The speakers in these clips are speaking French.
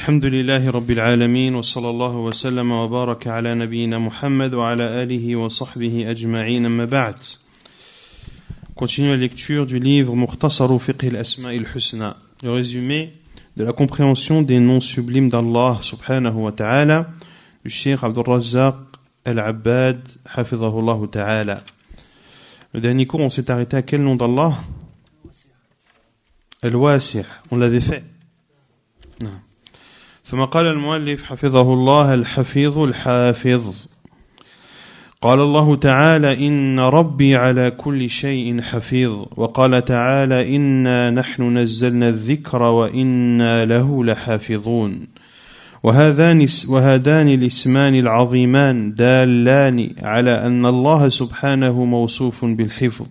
الحمد لله رب العالمين وصلى الله وسلم وبارك على نبينا محمد وعلى آله وصحبه أجمعين أما بعد. Continue la lecture du livre Mukhtasaru Fiqh al-Asma' al-Husna, le résumé de la compréhension des noms sublimes d'Allah subhanahu wa ta'ala du Cheikh Abdul Razzaq al-Abbad hafidhahullah ta'ala. Le dernier cours, on s'est arrêté à quel nom d'Allah? Al-Wasi', on l'avait fait. Non. ثم قال المؤلف حفظه الله الحفيظ الحافظ. قال الله تعالى إن ربي على كل شيء حفيظ. وقال تعالى إنا نحن نزلنا الذكر وإنا له لحافظون. وهذان الاسمان العظيمان دالان على أن الله سبحانه موصوف بالحفظ،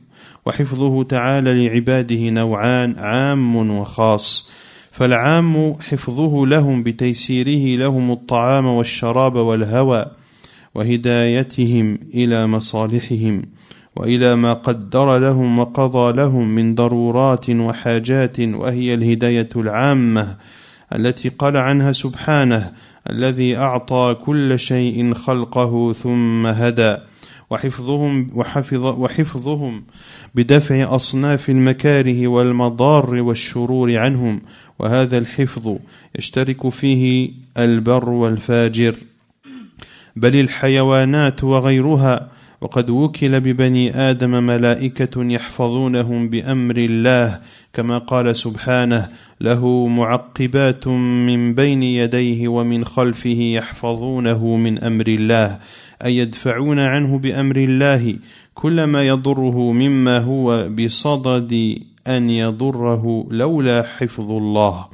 وحفظه تعالى لعباده نوعان عام وخاص. فالعام حفظه لهم بتيسيره لهم الطعام والشراب والهوى وهدايتهم إلى مصالحهم وإلى ما قدر لهم وقضى لهم من ضرورات وحاجات، وهي الهداية العامة التي قال عنها سبحانه الذي أعطى كل شيء خلقه ثم هدى. وحفظهم بدفع أصناف المكاره والمضار والشرور عنهم، وهذا الحفظ يشترك فيه البر والفاجر بل الحيوانات وغيرها. وقد وكل ببني آدم ملائكة يحفظونهم بأمر الله كما قال سبحانه له معقبات من بين يديه ومن خلفه يحفظونه من أمر الله، أي يدفعون عنه بأمر الله كل ما يضره مما هو بصدد أن يضره لولا حفظ الله.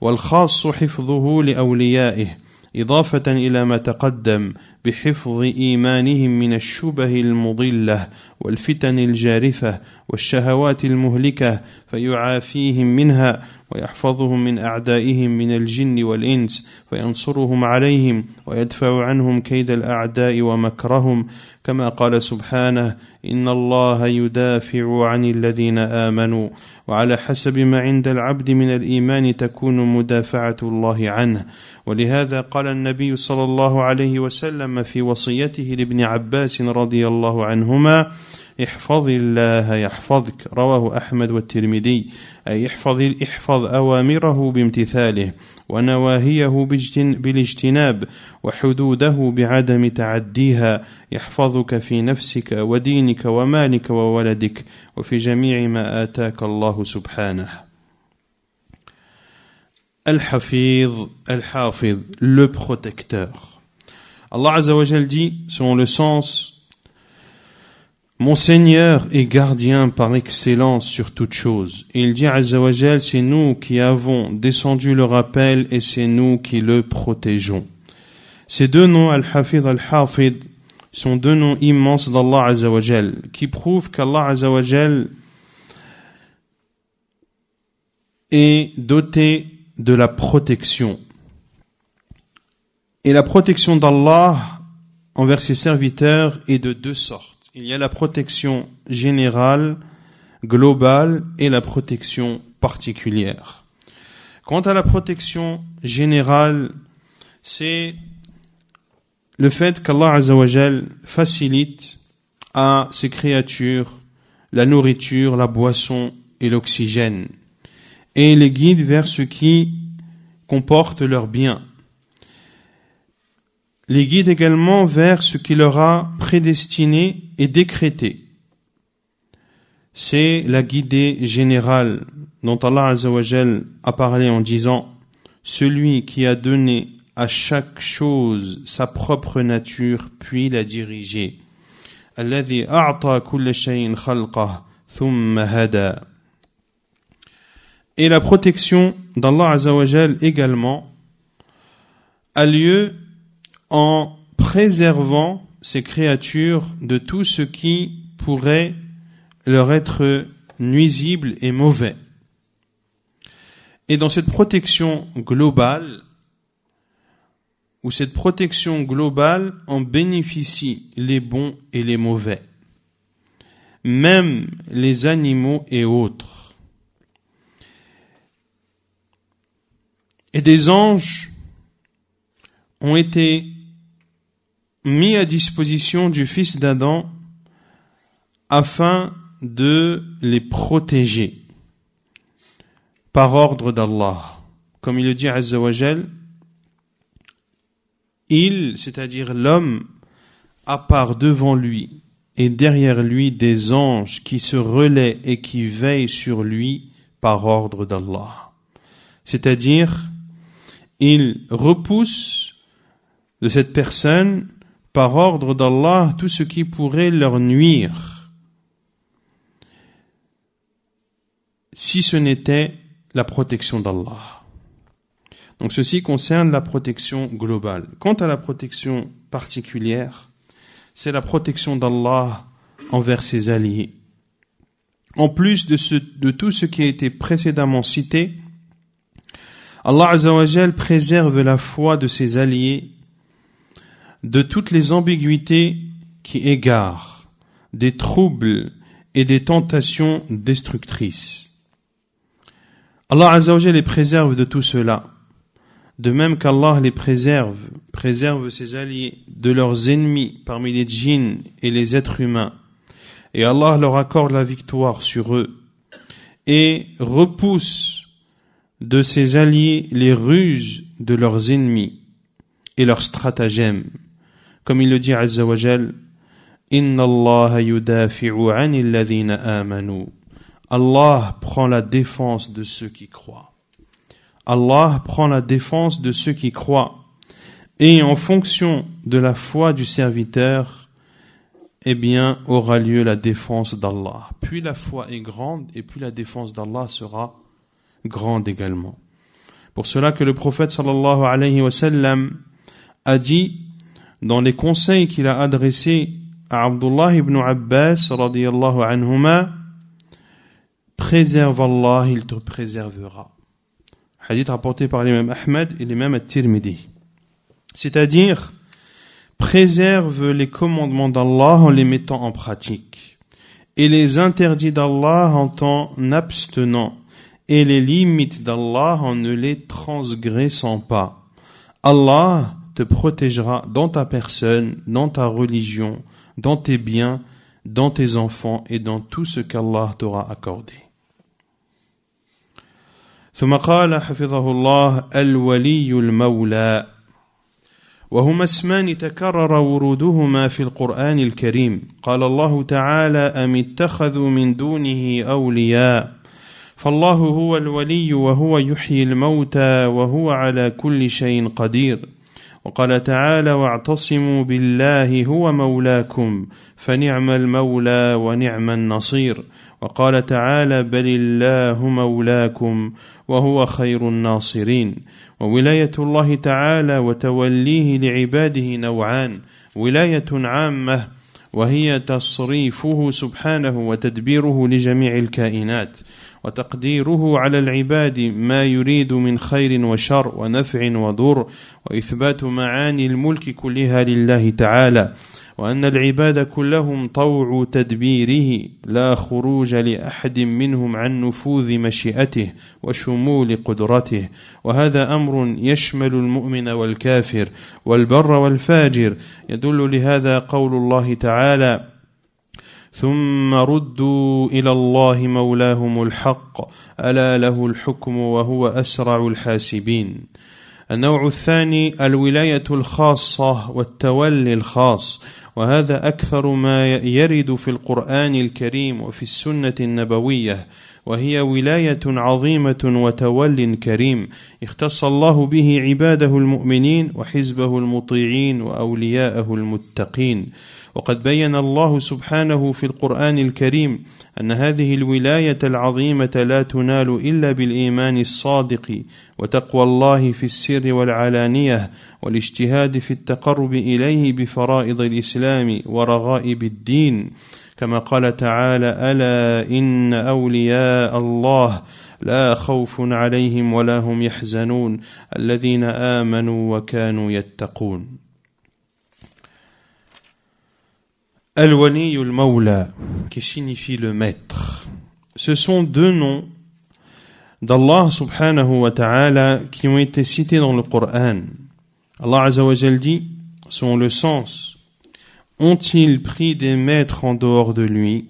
والخاص حفظه لأوليائه إضافة إلى ما تقدم بحفظ إيمانهم من الشبه المضلة والفتن الجارفة والشهوات المهلكة فيعافيهم منها، ويحفظهم من أعدائهم من الجن والإنس فينصرهم عليهم ويدفع عنهم كيد الأعداء ومكرهم، كما قال سبحانه إن الله يدافع عن الذين آمنوا. وعلى حسب ما عند العبد من الإيمان تكون مدافعة الله عنه. ولهذا قال النبي صلى الله عليه وسلم في وصيته لابن عباس رضي الله عنهما احفظ الله يحفظك، رواه أحمد والترمذي، أي احفظ أوامره بامتثاله ونواهيه بالاجتناب وحدوده بعدم تعديها، يحفظك في نفسك ودينك ومالك وولدك وفي جميع ما آتاك الله سبحانه. Al-Hafiz, Al-Hafiz, le protecteur. Allah Azza wa Jal dit, selon le sens, mon Seigneur est gardien par excellence sur toute chose. Et il dit Azza wa Jal, c'est nous qui avons descendu le rappel et c'est nous qui le protégeons. Ces deux noms, Al-Hafiz, Al-Hafid, sont deux noms immenses d'Allah Azza wa Jal, qui prouvent qu'Allah Azza wa Jal est doté de la protection. Et la protection d'Allah envers ses serviteurs est de deux sortes. Il y a la protection générale, globale, et la protection particulière. Quant à la protection générale, c'est le fait qu'Allah Azza wa Jal facilite à ses créatures la nourriture, la boisson et l'oxygène, et les guide vers ce qui comporte leur bien. Les guide également vers ce qui leur a prédestiné et décrété. C'est la guidée générale dont Allah Azza wa Jal a parlé en disant « Celui qui a donné à chaque chose sa propre nature puis l'a dirigée. Alladhi a'ta kulla shay'in khalqah thumma hada » Et la protection d'Allah Azza wa Jal également a lieu en préservant ces créatures de tout ce qui pourrait leur être nuisible et mauvais. Et dans cette protection globale, où cette protection globale en bénéficient les bons et les mauvais, même les animaux et autres. Et des anges ont été mis à disposition du fils d'Adam afin de les protéger par ordre d'Allah. Comme il le dit Azza wa Jal, il, c'est-à-dire l'homme, a par devant lui et derrière lui des anges qui se relaient et qui veillent sur lui par ordre d'Allah. C'est-à-dire, il repousse de cette personne par ordre d'Allah tout ce qui pourrait leur nuire, si ce n'était la protection d'Allah. Donc ceci concerne la protection globale. Quant à la protection particulière, c'est la protection d'Allah envers ses alliés. En plus de tout ce qui a été précédemment cité, Allah Azza wa Jal préserve la foi de ses alliés de toutes les ambiguïtés qui égarent, des troubles et des tentations destructrices. Allah Azza wa Jal les préserve de tout cela. De même qu'Allah les préserve ses alliés de leurs ennemis parmi les djinns et les êtres humains. Et Allah leur accorde la victoire sur eux et repousse de ses alliés les ruses de leurs ennemis et leurs stratagèmes. Comme il le dit Azza wa Jal, Inna Allah yudafi'u 'anil ladhina amanu. Allah prend la défense de ceux qui croient. Allah prend la défense de ceux qui croient. Et en fonction de la foi du serviteur, eh bien, aura lieu la défense d'Allah. Puis la foi est grande et puis la défense d'Allah sera grande également. Pour cela que le prophète sallallahu alayhi wa sallam a dit dans les conseils qu'il a adressés à Abdullah ibn Abbas radiyallahu anhuma, préserve Allah, il te préservera. Hadith rapporté par l'imam Ahmad et l'imam At-Tirmidhi. C'est-à-dire, préserve les commandements d'Allah en les mettant en pratique, et les interdits d'Allah en t'en abstenant, et les limites d'Allah en ne les transgressant pas. Allah te protégera dans ta personne, dans ta religion, dans tes biens, dans tes enfants et dans tout ce qu'Allah t'aura accordé. ثم قال حفظه الله الولي المولى وهما اسمان تكرر ورودهما في القرآن الكريم قال الله تعالى أم اتخذوا من دونه أولياء فالله هو الولي وهو يحيي الموتى وهو على كل شيء قدير وقال تعالى واعتصموا بالله هو مولاكم فنعم المولى ونعم النصير وقال تعالى بل الله مولاكم وهو خير الناصرين وولاية الله تعالى وتوليه لعباده نوعان ولاية عامة وهي تصريفه سبحانه وتدبيره لجميع الكائنات وتقديره على العباد ما يريد من خير وشر ونفع وضر وإثبات معاني الملك كلها لله تعالى وأن العباد كلهم طوع تدبيره لا خروج لأحد منهم عن نفوذ مشيئته وشمول قدرته وهذا أمر يشمل المؤمن والكافر والبر والفاجر يدل لهذا قول الله تعالى ثم ردوا إلى الله مولاهم الحق ألا له الحكم وهو أسرع الحاسبين. النوع الثاني الولاية الخاصة والتولي الخاص وهذا أكثر ما يرد في القرآن الكريم وفي السنة النبوية وهي ولاية عظيمة وتول كريم اختص الله به عباده المؤمنين وحزبه المطيعين وأولياءه المتقين وقد بين الله سبحانه في القرآن الكريم أن هذه الولاية العظيمة لا تنال إلا بالإيمان الصادق وتقوى الله في السر والعلانية والاجتهاد في التقرب إليه بفرائض الإسلام ورغائب الدين كما قال تعالى ألا إن أولياء الله لا خوف عليهم ولا هم يحزنون الذين آمنوا وكانوا يتقون. Al-Wali al-Mawla, qui signifie le maître. Ce sont deux noms d'Allah subhanahu wa ta'ala qui ont été cités dans le Coran. Allah Azza wa Jal dit, selon le sens, ont-ils pris des maîtres en dehors de lui?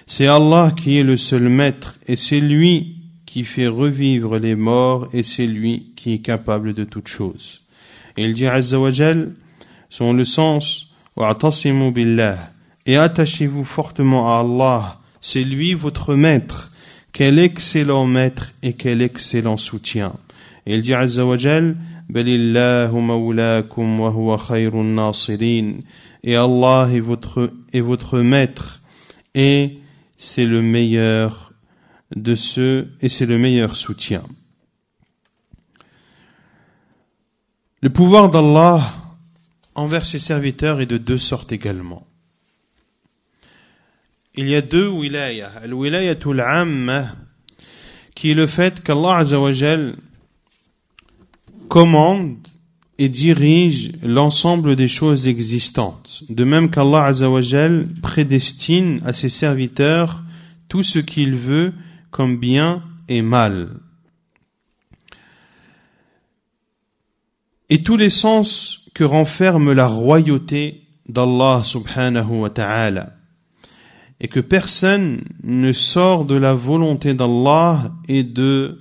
C'est Allah qui est le seul maître et c'est lui qui fait revivre les morts et c'est lui qui est capable de toutes choses. Et il dit Azza wa Jal, selon le sens, wa'tasimu billah, et attachez-vous fortement à Allah, c'est lui votre maître. Quel excellent maître et quel excellent soutien. Et il dit Azza wa Jal, balillahu mawlakum wa huwa khayrun nasirin. Et Allah est votre maître et c'est le meilleur de ceux et c'est le meilleur soutien. Le pouvoir d'Allah envers ses serviteurs est de deux sortes également. Il y a deux wilayas. Al-wilayatul amma, qui est le fait qu'Allah Azza wa Jal commande et dirige l'ensemble des choses existantes. De même qu'Allah Azza wa Jal prédestine à ses serviteurs tout ce qu'il veut comme bien et mal. Et tous les sens que renferme la royauté d'Allah subhanahu wa ta'ala. Et que personne ne sort de la volonté d'Allah et de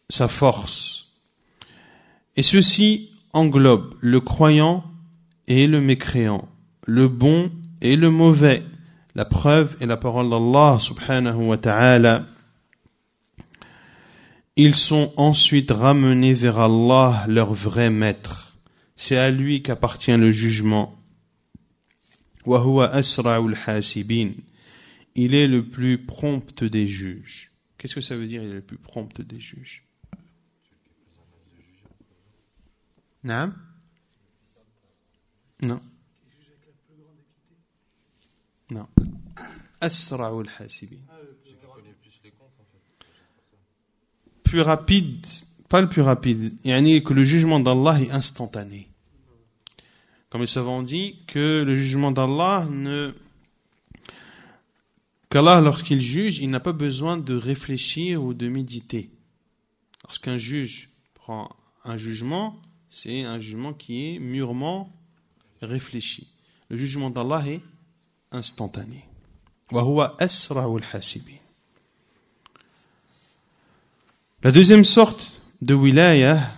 sa force. Et ceci englobe le croyant et le mécréant, le bon et le mauvais. La preuve est la parole d'Allah subhanahu wa ta'ala. Ils sont ensuite ramenés vers Allah, leur vrai maître. C'est à lui qu'appartient le jugement. Wa huwa asra'ul hasibin. Il est le plus prompt des juges. Qu'est-ce que ça veut dire, il est le plus prompt des juges? Non? Non. Non. Asra'ul hasibin. Plus rapide, pas le plus rapide, yani que le jugement d'Allah est instantané. Comme les savants disent que le jugement d'Allah qu'Allah, lorsqu'il juge, il n'a pas besoin de réfléchir ou de méditer. Lorsqu'un juge prend un jugement, c'est un jugement qui est mûrement réfléchi. Le jugement d'Allah est instantané. Wa huwa asra'ul hasibin. La deuxième sorte de wilaya,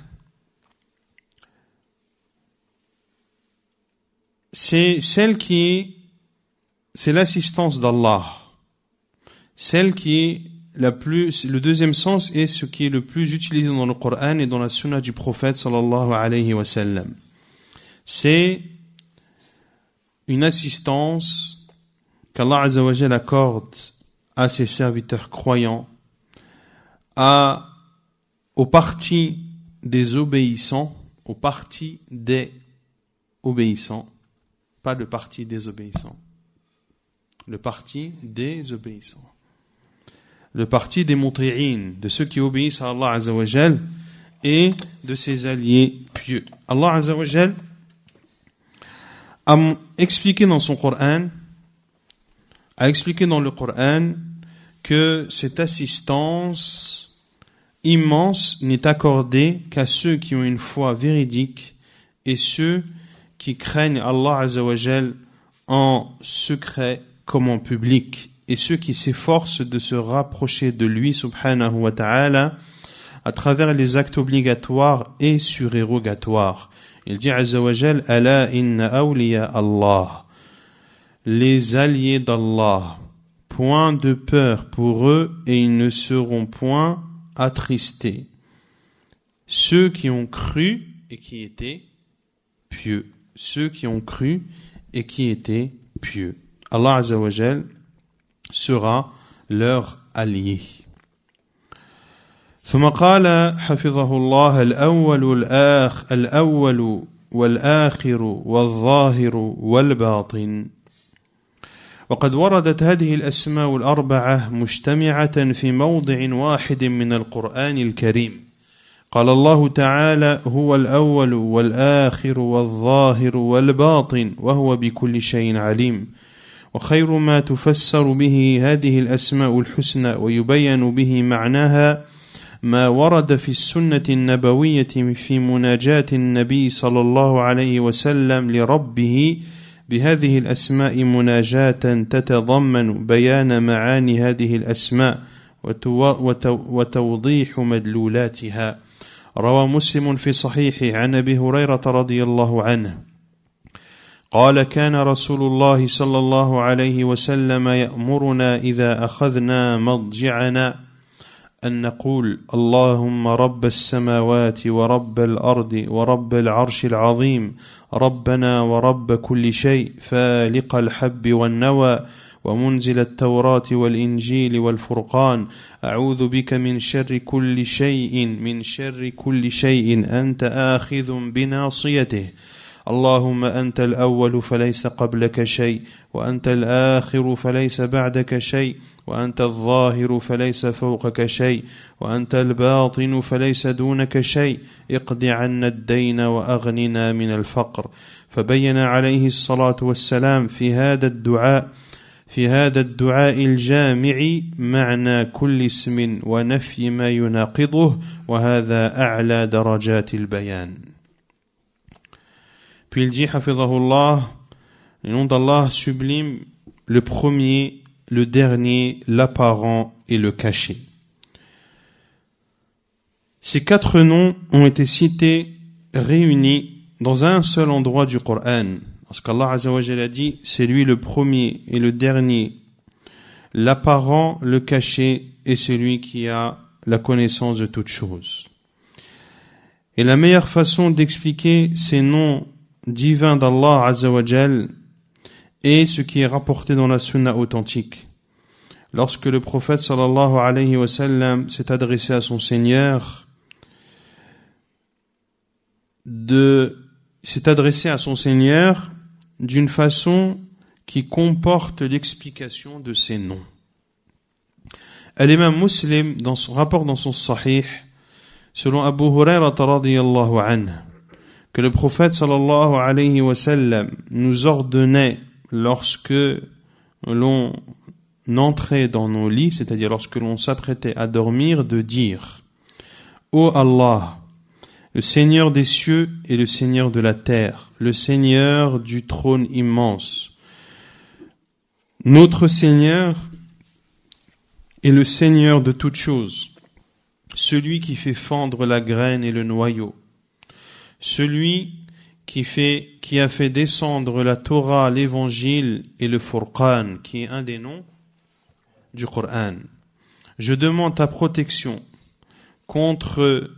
c'est l'assistance d'Allah. Celle qui est le deuxième sens est ce qui est le plus utilisé dans le Coran et dans la sunna du prophète sallallahu alayhi wa sallam. C'est une assistance qu'Allah Azza wa Jalla accorde à ses serviteurs croyants, au parti des obéissants, pas le parti des obéissants, le parti des obéissants, le parti des muti'in, de ceux qui obéissent à Allah Azza wa Jal et de ses alliés pieux. Allah Azza wa Jal a expliqué dans son Coran, dans le Coran que cette assistance immense n'est accordée qu'à ceux qui ont une foi véridique et ceux qui craignent Allah Azza wa Jal en secret comme en public et ceux qui s'efforcent de se rapprocher de lui subhanahu wa ta'ala à travers les actes obligatoires et surérogatoires. Il dit Azza wa Jal, ala inna awliya Allah, les alliés d'Allah, point de peur pour eux et ils ne seront point attristés. Ceux qui ont cru et qui étaient pieux. Ceux qui ont cru et qui étaient pieux. Allah Azza wa Jal sera leur allié. ثم قال حفظه الله الأول والآخر والظاهر والباطن. وقد وردت هذه الأسماء الأربعة مجتمعة في موضع واحد من القرآن الكريم. قال الله تعالى هو الأول والآخر والظاهر والباطن وهو بكل شيء عليم. وخير ما تفسر به هذه الأسماء الحسنى ويبين به معناها ما ورد في السنة النبوية في مناجاة النبي صلى الله عليه وسلم لربه بهذه الأسماء مناجاة تتضمن بيان معاني هذه الأسماء وتوضيح مدلولاتها. روى مسلم في صحيحه عن أبي هريرة رضي الله عنه قال كان رسول الله صلى الله عليه وسلم يأمرنا إذا أخذنا مضجعنا أن نقول اللهم رب السماوات ورب الأرض ورب العرش العظيم ربنا ورب كل شيء فالق الحب والنوى ومنزل التوراة والإنجيل والفرقان أعوذ بك من شر كل شيء أنت آخذ بناصيته اللهم أنت الأول فليس قبلك شيء وأنت الآخر فليس بعدك شيء وأنت الظاهر فليس فوقك شيء وأنت الباطن فليس دونك شيء اقض عنا الدين وأغننا من الفقر. فبين عليه الصلاة والسلام في هذا الدعاء الجامع معنى كل اسم ونفي ما يناقضه وهذا أعلى درجات البيان. Puis il dit, hafidhahullah, le nom d'Allah sublime, le premier, le dernier, l'apparent et le caché. Ces quatre noms ont été cités, réunis dans un seul endroit du Coran. Parce qu'Allah Azza wa Jalla a dit, c'est lui le premier et le dernier, l'apparent, le caché et celui qui a la connaissance de toutes choses. Et la meilleure façon d'expliquer ces noms divin d'Allah Azza wa Jal est ce qui est rapporté dans la sunna authentique. Lorsque le prophète sallallahu alayhi wa sallam s'est adressé à son Seigneur, d'une façon qui comporte l'explication de ces noms. L'imam Muslim, dans son rapport dans son Sahih, selon Abu Hurayra radiyallahu anhu, que le prophète sallallahu alayhi wa sallam nous ordonnait lorsque l'on entrait dans nos lits, c'est-à-dire lorsque l'on s'apprêtait à dormir, de dire « Ô Allah, le Seigneur des cieux et le Seigneur de la terre, le Seigneur du trône immense, notre Seigneur est le Seigneur de toutes choses, celui qui fait fendre la graine et le noyau, celui qui a fait descendre la Torah, l'évangile et le Furqan, qui est un des noms du Coran. Je demande ta protection contre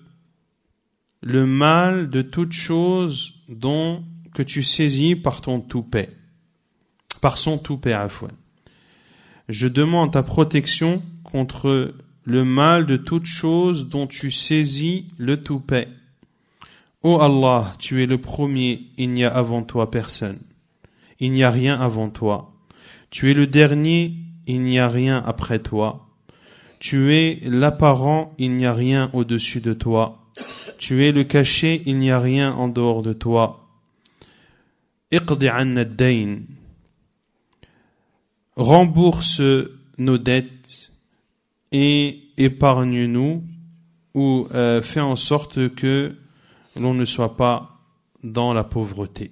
le mal de toute chose que tu saisis par son toupet. Je demande ta protection contre le mal de toute chose dont tu saisis le toupet. Ô Allah, tu es le premier, il n'y a avant toi personne. Il n'y a rien avant toi. Tu es le dernier, il n'y a rien après toi. Tu es l'apparent, il n'y a rien au-dessus de toi. Tu es le caché, il n'y a rien en dehors de toi. Iqdi anna ad-dayn. Rembourse nos dettes et épargne-nous ou fais en sorte que l'on ne soit pas dans la pauvreté.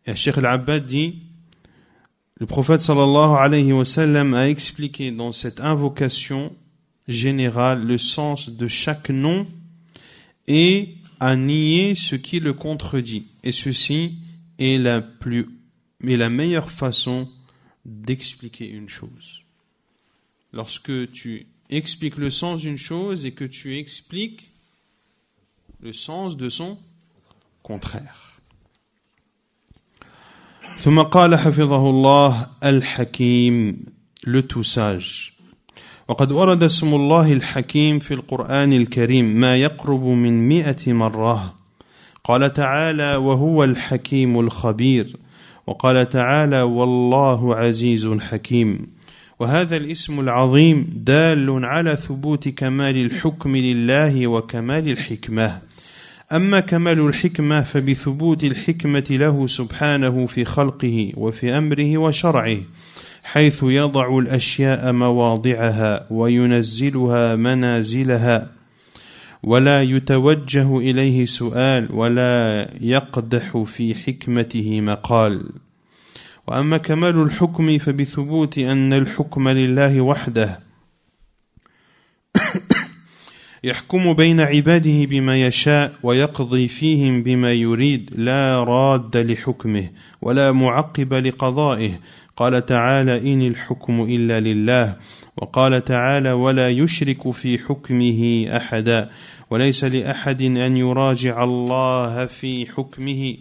Et Cheikh Al-Abbad dit, le prophète sallallahu alayhi wa sallam a expliqué dans cette invocation générale le sens de chaque nom et a nié ce qui le contredit. Et ceci est la meilleure façon d'expliquer une chose. Lorsque tu expliques le sens d'une chose et que tu expliques le sens de son contraire. ثم قال حفظه الله الحكيم, le tout sage. وقد ورد اسم الله الحكيم في القرآن الكريم ما يقرب من 100 مرة. قال تعالى وهو الحكيم الخبير, وقال تعالى والله عزيز حكيم. وهذا الاسم العظيم دال على ثبوت كمال الحكم لله وكمال الحكمة. أما كمال الحكمة فبثبوت الحكمة له سبحانه في خلقه وفي أمره وشرعه حيث يضع الأشياء مواضعها وينزلها منازلها ولا يتوجه إليه سؤال ولا يقدح في حكمته مقال. وأما كمال الحكم فبثبوت أن الحكم لله وحده يحكم بين عباده بما يشاء ويقضي فيهم بما يريد لا راد لحكمه ولا معقب لقضائه. قال تعالى إن الحكم إلا لله، وقال تعالى ولا يشرك في حكمه أحدا، وليس لأحد أن يراجع الله في حكمه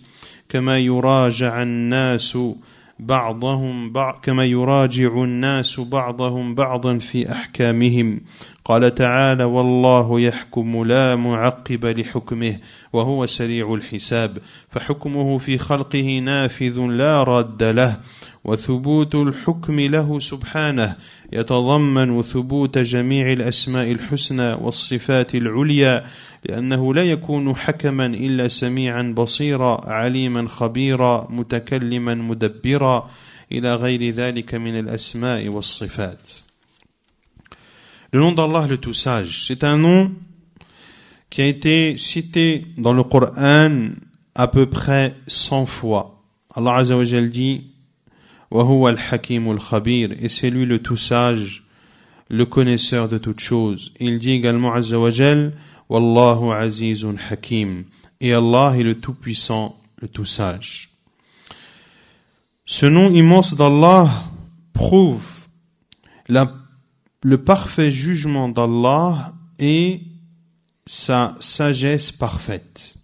كما يراجع الناس بعضهم بعضا في أحكامهم. قال تعالى والله يحكم لا معقب لحكمه وهو سريع الحساب، فحكمه في خلقه نافذ لا راد له. وثبوت الحكم له سبحانه يتضمن ثبوت جميع الأسماء الحسنى والصفات العليا، لأنه لا يكون حكما إلا سميعا بصيرا عليما خبيرا متكلما مدبرا إلى غير ذلك من الأسماء والصفات. Le nom d'Allah le tout sage, c'est un nom qui a été cité dans le Coran à peu près 100 fois. Allah Azza wa Jal dit وهو الحكيم الخبير, et c'est lui le tout sage, le connaisseur de toutes choses. Il dit également Azza wa Jal Wallahu azizun hakim, et Allah est le tout puissant, le tout sage. Ce nom immense d'Allah prouve le parfait jugement d'Allah et sa sagesse parfaite.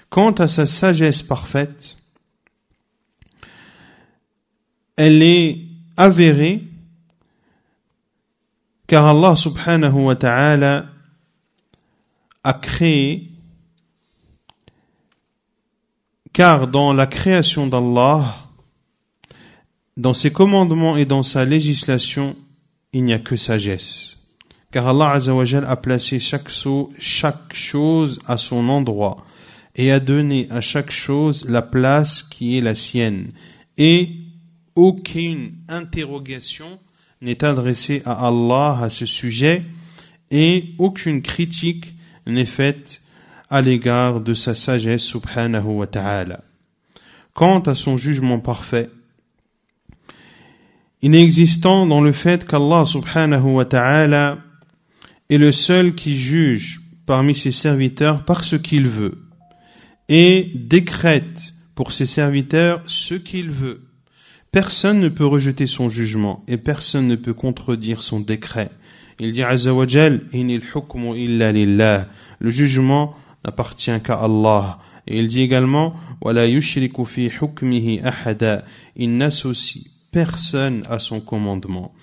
Quant à sa sagesse parfaite, elle est avérée car Allah subhanahu wa ta'ala a créé, car dans la création d'Allah, dans ses commandements et dans sa législation, il n'y a que sagesse. Car Allah Azza wa Jal a placé chaque chose à son endroit et a donné à chaque chose la place qui est la sienne. Et aucune interrogation n'est adressée à Allah à ce sujet et aucune critique n'est faite à l'égard de sa sagesse subhanahu wa ta'ala. Quant à son jugement parfait, inexistant dans le fait qu'Allah subhanahu wa ta'ala est le seul qui juge parmi ses serviteurs par ce qu'il veut et décrète pour ses serviteurs ce qu'il veut. Personne ne peut rejeter son jugement et personne ne peut contredire son décret. Il dit Azza wa Jal inil hukmu illa lillah, le jugement n'appartient qu'à Allah. Et il dit également wala yushriku fi hukmihi ahada, il n'associe personne à son commandement.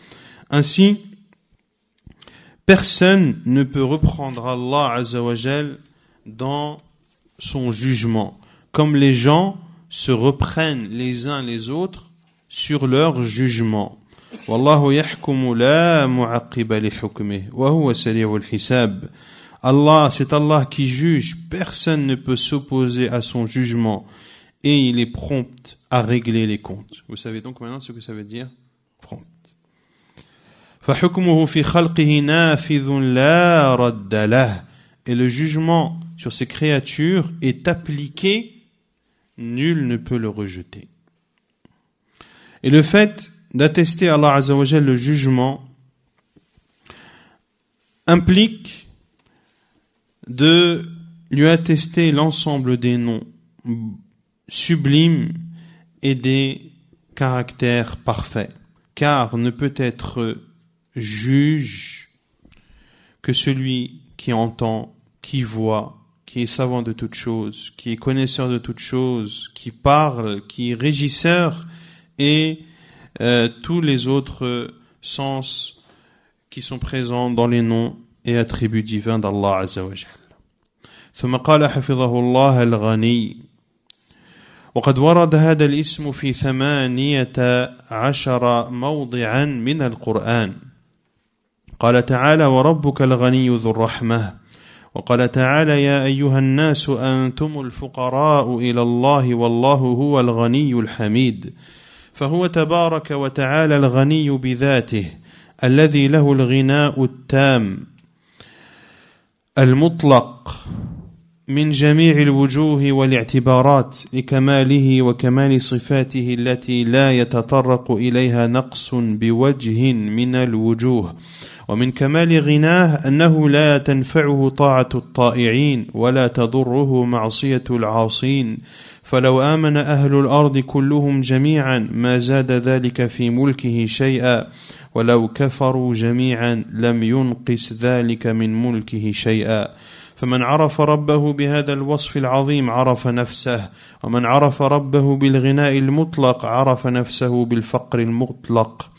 Ainsi, personne ne peut reprendre Allah Azza wa Jal dans son jugement, comme les gens se reprennent les uns les autres sur leur jugement. Wallahu yahkumu la mu'aqqiba li hukmihi wa huwa sari'ul hisab. Allah, c'est Allah qui juge, personne ne peut s'opposer à son jugement et il est prompt à régler les comptes. Vous savez donc maintenant ce que ça veut dire prompt. فَحُكْمُهُ فِي خَلْقِهِ نَافِذٌ لَا رَدَّ لَهُ, et le jugement sur ces créatures est appliqué, nul ne peut le rejeter. Et le fait d'attester à Allah Azza wa Jal le jugement implique de lui attester l'ensemble des noms sublimes et des caractères parfaits, car ne peut être juge que celui qui entend, qui voit, qui est savant de toutes choses, qui est connaisseur de toutes choses, qui parle, qui est régisseur, et tous les autres sens qui sont présents dans les noms et attributs divins d'Allah Azza wa Jal. ثم قال حفظه الله الغني وقد ورد هذا الاسم في 18 موضعا من القرآن. قال تعالى وربك الغني ذو الرحمة وقال تعالى يا أيها الناس أنتم الفقراء إلى الله والله هو الغني الحميد فهو تبارك وتعالى الغني بذاته الذي له الغناء التام المطلق من جميع الوجوه والاعتبارات لكماله وكمال صفاته التي لا يتطرق إليها نقص بوجه من الوجوه ومن كمال غناه أنه لا تنفعه طاعة الطائعين ولا تضره معصية العاصين فلو آمن أهل الأرض كلهم جميعا ما زاد ذلك في ملكه شيئا ولو كفروا جميعا لم ينقص ذلك من ملكه شيئا فمن عرف ربه بهذا الوصف العظيم عرف نفسه ومن عرف ربه بالغناء المطلق عرف نفسه بالفقر المطلق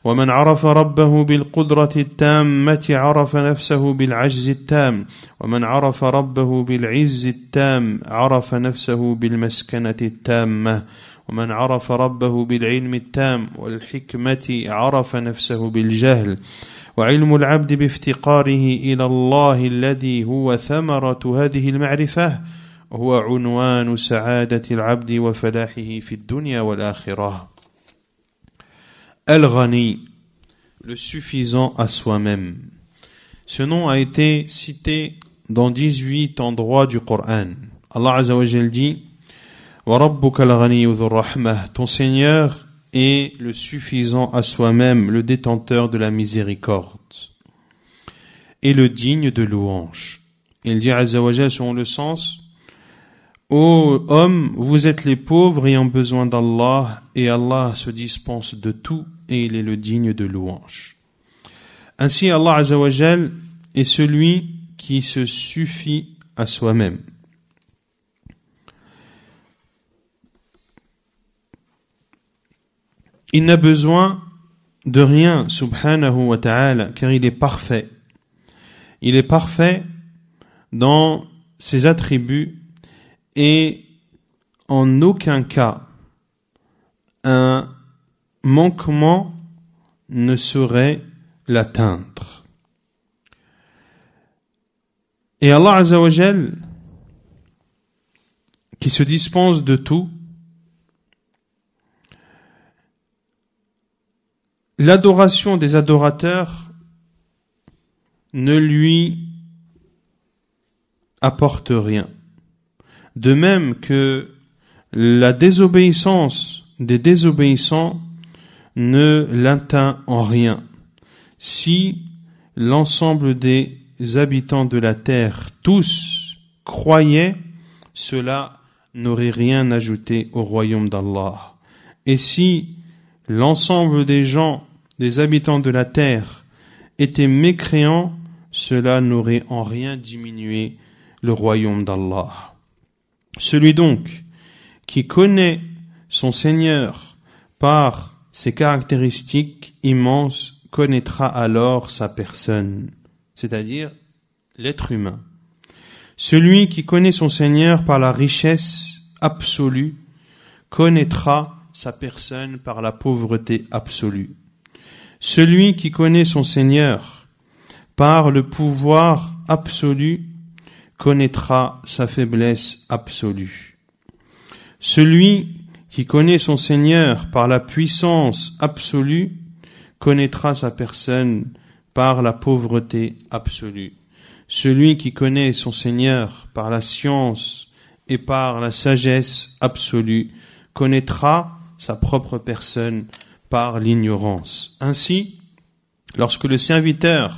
ومن عرف ربه بالقدرة التامة عرف نفسه بالعجز التام ومن عرف ربه بالعز التام عرف نفسه بالمسكنة التامة ومن عرف ربه بالعلم التام والحكمة عرف نفسه بالجهل وعلم العبد بافتقاره إلى الله الذي هو ثمرة هذه المعرفة هو عنوان سعادة العبد وفلاحه في الدنيا والآخرة. Al-Ghani, le suffisant à soi-même. Ce nom a été cité dans 18 endroits du Coran. Allah Azza wa Jal dit wa rabbuka al-ghaniyyu dhur rahmah, ton Seigneur est le suffisant à soi-même, le détenteur de la miséricorde et le digne de louange. Il dit Azza wa Jal selon le sens ô hommes, vous êtes les pauvres ayant besoin d'Allah et Allah se dispense de tout et il est le digne de louange. Ainsi Allah Azza wa Jal est celui qui se suffit à soi-même. Il n'a besoin de rien, subhanahu wa ta'ala, car il est parfait. Il est parfait dans ses attributs et en aucun cas un manquement ne saurait l'atteindre. Et Allah Azza wa Jal, qui se dispense de tout, l'adoration des adorateurs ne lui apporte rien. De même que la désobéissance des désobéissants ne l'atteint en rien. Si l'ensemble des habitants de la terre, tous, croyaient, cela n'aurait rien ajouté au royaume d'Allah. Et si l'ensemble des gens, des habitants de la terre, étaient mécréants, cela n'aurait en rien diminué le royaume d'Allah. Celui donc qui connaît son Seigneur par ses caractéristiques immenses connaîtra alors sa personne, c'est-à-dire l'être humain. Celui qui connaît son Seigneur par la richesse absolue connaîtra sa personne par la pauvreté absolue. Celui qui connaît son Seigneur par le pouvoir absolu connaîtra sa faiblesse absolue. Celui qui connaît son Seigneur par la puissance absolue connaîtra sa personne par la pauvreté absolue. Celui qui connaît son Seigneur par la science et par la sagesse absolue connaîtra sa propre personne par l'ignorance. Ainsi, lorsque le serviteur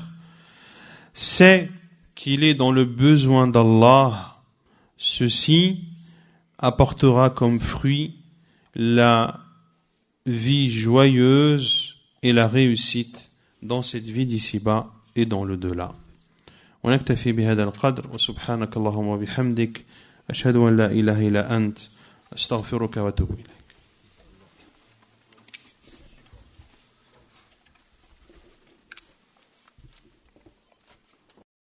sait qu'il est dans le besoin d'Allah, ceci apportera comme fruit la vie joyeuse et la réussite dans cette vie d'ici-bas et dans le delà. ونكتفي بهذا القدر وسبحانك اللهم وبحمدك أشهد أن لا إله إلا أنت أستغفرك وأتوب إليك.